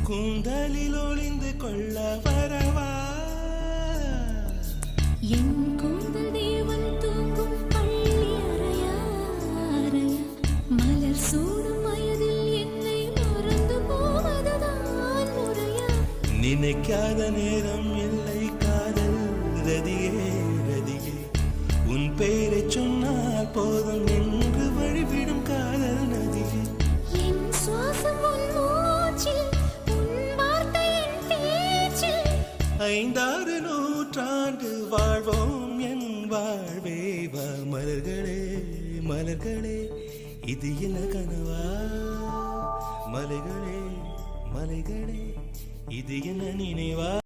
கூந்தலில் ஒளிந்து கொள்ள வரவா என் கூந்தல் தேவன் தூங்கும் பள்ளி அறையா அறையா மலர் சூடும் வயதில் என்னை மறந்து போவதுதான் முறையா நினைக்காத நேரம் இல்லை காதல் ரதியே ரதியே உன் பெயரை சொன்னால் போதும் என்று வழிவிடும் காதல் நதியே என் சுவாசம் உன் மூச்சில் உன் வார்த்தை என் பேச்சில் 5-6 நூற்றாண்டு வாழ்வோம் என் வாழ்வே வா மலர்களே மலர்களே இது என்ன கனவா மலைகளே மலைகளே இது என்ன நினைவா